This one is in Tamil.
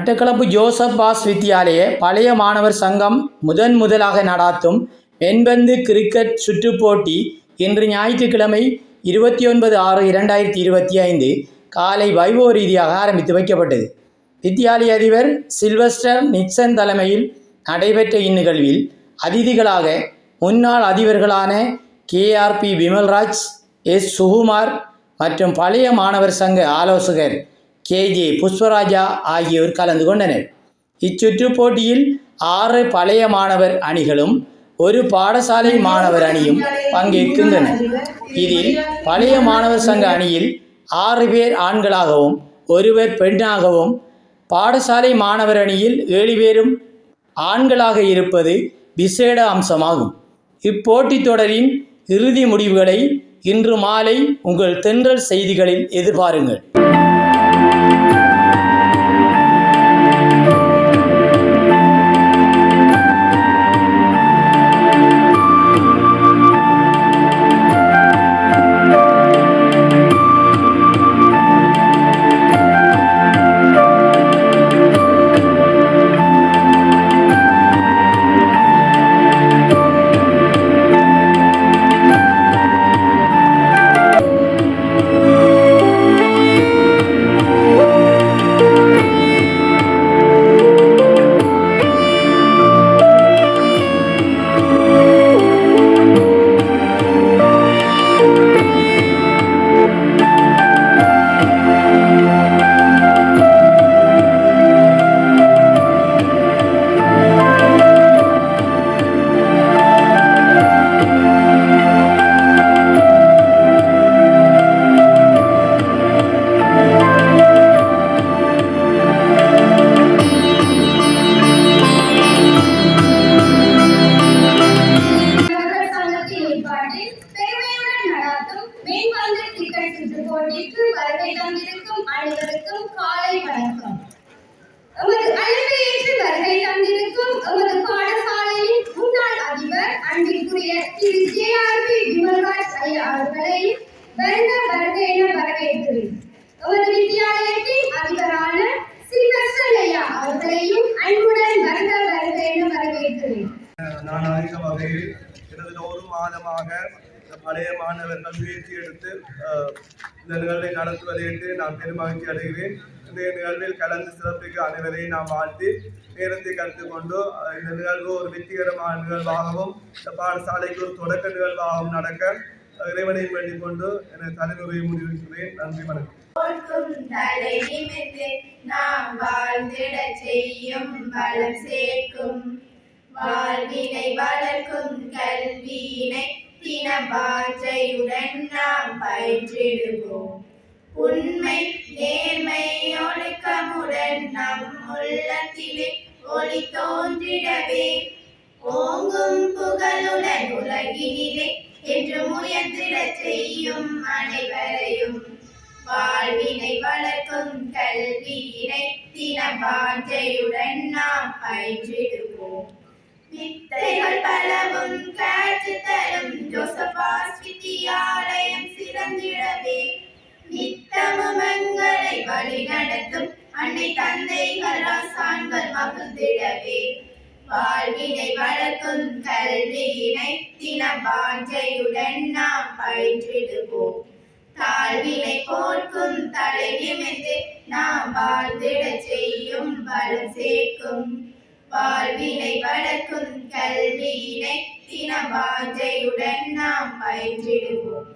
மட்டக்களப்பு ஜோசப் பாஸ் வித்தியாலய பழைய மாணவர் சங்கம் முதலாக நடாத்தும் வெண்பந்து கிரிக்கெட் சுற்றுப்போட்டி இன்று ஞாயிற்றுக்கிழமை 29/6/2025 காலை வைபவ ரீதியாக ஆரம்பித்து வைக்கப்பட்டது. வித்தியாலய அதிபர் சில்வஸ்டர் நிக்சன் தலைமையில் நடைபெற்ற இந்நிகழ்வில் அதிதிகளாக முன்னாள் அதிபர்களான KRP விமல்ராஜ், S சுகுமார் மற்றும் பழைய மாணவர் சங்க ஆலோசகர் KJ புஷ்பராஜா ஆகியோர் கலந்து கொண்டனர். இச்சுற்றுப் போட்டியில் 6 பழைய மாணவர் அணிகளும் ஒரு பாடசாலை மாணவர் அணியும் பங்கேற்கின்றன. இதில் பழைய மாணவர் சங்க அணியில் 6 பேர் ஆண்களாகவும் 1 பேர் பெண்ணாகவும், பாடசாலை மாணவர் அணியில் 7 பேரும் ஆண்களாக இருப்பது விசேட அம்சமாகும். இப்போட்டித் தொடரின் இறுதி முடிவுகளை இன்று மாலை உங்கள் தென்றல் செய்திகளில் எதிர்பாருங்கள். போட்டிக்கு வருகை தந்திருக்கும் அனைவருக்கும் காலை வணக்கம். எமது அழைப்பை ஏற்று வருகை தந்திருக்கும் எமது பாடசாலையின் முன்னாள் அதிபர் அன்பிற்குரிய திரு KRP விமல்ராஜ் ஐயா அவர்களை வருக என வரவேற்கிறேன். எமது வித்தியாலயத்தின் அதிபரான சில்வஸ்டர் ஐயா அவர்களையும் அன்புடன் வருக என வரவேற்கிறேன். நான் அறிந்த வகையில் கிட்டத்தட்ட 1 மாதமாக பழைய மாணவர்கள் முயற்சி எடுத்து இந்த நிகழ்வை நடத்துவதையிட்டு நான் பெருமகிழ்ச்சி அடைகிறேன். இந்த நிகழ்வில் கலந்து சிறப்பிக்க அனைவரையும் நாம் வாழ்த்தி நேரத்தை கருத்து கொண்டு இந்த நிகழ்வு ஒரு வெற்றிகரமான நிகழ்வாகவும் இந்த பாடசாலைக்கு ஒரு தொடக்க நிகழ்வாகவும் நடக்க இறைவனை வேண்டிக் கொண்டு என தலைமுறையை முடிவிக்கிறேன். நன்றி, வணக்கம். வாழ்வினை வளர்க்கும் கல்வியினை தினபாஞ்சையுடன் நாம் பயின்றிடுவோம். உண்மை நேர்மை ஒழுக்கமுடன் நம் உள்ளத்திலே ஒளி தோன்றிடவே ஓங்கும் புகழுடன் உலகினிலே என்று முயன்றிட செய்யும் அனைவரையும் வாழ்வினை வளர்க்கும் கல்வியினை தினபாஞ்சையுடன் நாம் பயின்றிடுவோம். வித்தைகள் பலவும் காற்று தரும் ஜோசப் பாஸ் வித்தியாலயம் சிறந்திடவே நித்தமும் எங்களை வழி நடத்தும் அன்னை தந்தைகள் ஆசான்கள் மகிழ்ந்திடவே வாழ்வினை வளர்க்கும் கல்வியினை தினபாஞ்சையுடன் நாம் பயின்றிடுவோம். தாழ்வினை போர்க்கும் தலை நிமிர்ந்து நாம் வாழ்ந்திட செய்யும் பலம் சேர்க்கும் வாழ்வினை வளர்க்கும் கல்வியினை தினபாஞ்சையுடன் நாம் பயின்றிடுவோம்.